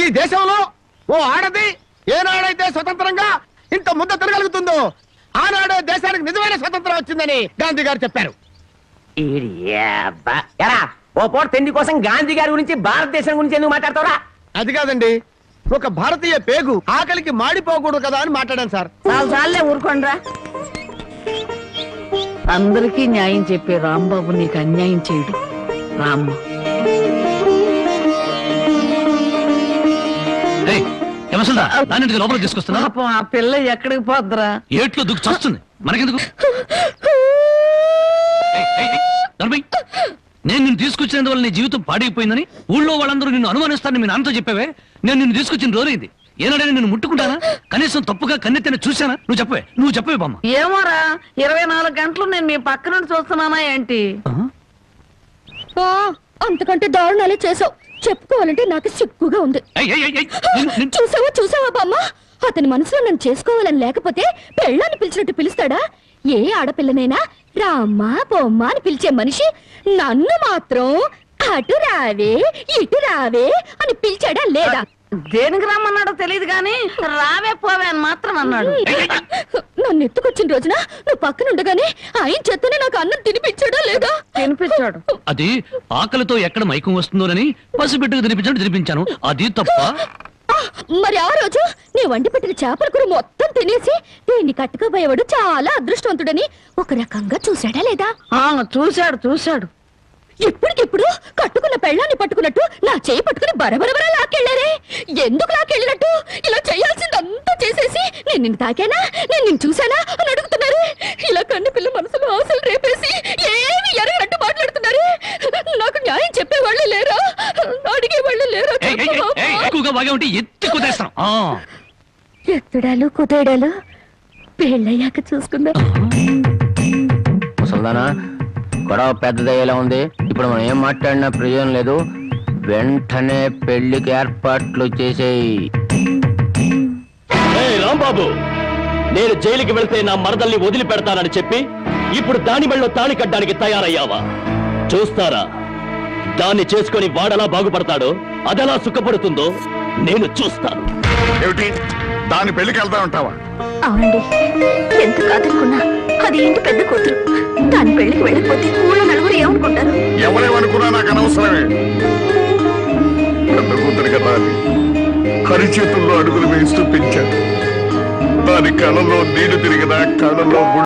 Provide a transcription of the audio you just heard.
ఈ దేశంలో ఓ ఆడది ఏనాడైతే స్వతంత్రంగా ఇంత ముద్ద తిరగలుగుతుందో ఆనాడే దేశానికి నిజమైన స్వతంత్రం వచ్చిందని గాంధీ గారు చెప్పారు. ఓ పూట తిండి కోసం గాంధీ గారి గురించి భారతదేశం గురించి ఎందుకు మాట్లాడతారా? అది కాదండి, ఒక భారతీయ పేగు ఆకలికి మాడిపోకూడదు కదా అని మాట్లాడాను సార్. చాలే ఊరుకోండ్రా. అందరికీ న్యాయం చెప్పే రాంబాబు నీకు అన్యాయం చేయడు. రామ్మ లోపలికి తీసుకొస్తున్నా. ఆ పిల్ల ఎక్కడికి పోద్దురా? ఏట్లో దుక్కు చస్తుంది, మనకెందుకు? నేను నిన్ను తీసుకొచ్చినందువల్ల నీ జీవితం పాడైపోయిందని ఊళ్ళో వాళ్ళందరూ నిన్ను అనుమానిస్తారని మీ నాన్నతో చెప్పావే. నేను నిన్ను తీసుకొచ్చిన రోజైంది. ఏనాడైనా నేను ముట్టుకుంటానా? కనీసం తప్పుగా కన్నెత్తిన చూశానా? నువ్వు చెప్పవే బామ్మ. ఏమోరా, 24 గంటలు నేను మీ పక్క నుండి చూస్తున్నానా ఏంటి? అంతకంటే దారుణాలే చేసావు. చెప్పుకోవాలంటే నాకు సిగ్గుగా ఉంది. చూసావా బామ్మ, అతని మనసులో నన్ను చేసుకోవాలని లేకపోతే పెళ్ళాన్ని పిలిచినట్టు పిలుస్తాడా? ఏ ఆడపిల్లనైనా రామ్మా బొమ్మ అని పిలిచే మనిషి నన్ను మాత్రం అటు రావే ఇటు రావే అని పిలిచాడా లేదా? దేనికి రమ్మన్నాడో తెలియదు గాని రావే పోవే అని మాత్రం అన్నాడు. నన్ను ఎత్తుకొచ్చిన రోజున నువ్వు పక్కనుండగానే ఆయన చేతనే నాకు అన్నం తినిపించాడా లేదా? తినిపించాడు. అది ఆకలితో ఎక్కడ మైకం వస్తుందోనని పసిబిడ్డకు తినిపించాను. అది తప్ప. మరి ఆ రోజు నీ వండి పెట్టిన చేపల కూర మొత్తం తినేసి దీన్ని కట్టుకోబోయేవాడు చాలా అదృష్టవంతుడని ఒక రకంగా చూశాడా లేదా? చూశాడు. ఇప్పటికిప్పుడు కట్టుకున్న పెళ్ళాన్ని పట్టుకున్నట్టు నా చేయి పట్టుకుని బరబరబరా లాక్కెళ్ళారే. ఎందుకు లాక్కెళ్ళినట్టు? ఇలా చేయాల్సిందంతా చేసేసి నేను నిన్ను తాకానా, నేను నిన్ను చూసానా అని అడుగుతున్నారు. ఇలా కన్ను పిల్ల మనసులో ఆశలు రేపేసి ఏమి ఎరగనట్టు మాట్లాడుతున్నారు. నాకు న్యాయం చెప్పేవాళ్ళు లేరా? అడిగేవాళ్ళు లేరా? ఎత్తుడాలు కుదేడాలు పెళ్ళయ్యాక చూసుకుందా. ముసల్దానా, గొడవ పెద్దదయ్యేలా ఉంది. ఇప్పుడు మనం ఏం మాట్లాడినా ప్రయోజనం లేదు. వెంటనే పెళ్లికి ఏర్పాట్లు చేసేయి. రాంబాబు, నేను జైలుకి వెళ్తే నా మరదల్ని వదిలిపెడతానని చెప్పి ఇప్పుడు దాని మెళ్ళో తాళి కట్టడానికి తయారయ్యావా? చూస్తారా, దాన్ని చేసుకుని వాడలా బాగుపడతాడో, అదెలా సుఖపడుతుందో నేను చూస్తాను. ఏమిటి దాని పెళ్లికి వెళ్తా ఉంటావా? అవునండి, ఎంత కాదనుకున్నా అది ఇంటి పెద్ద కూతురు. దాని పెళ్లికి వెళ్ళిపోతే ఊళ్ళో నలుగురు ఏమనుకుంటారు? ఎవరేమనుకున్నా నాకు అనవసరమే. పెద్ద కూతురు కదా అని కరిచేతుల్లో అడుగులు వేస్తూ పెంచాను. దాని కళ్ళలో నీళ్లు తిరిగిన కళ్ళలో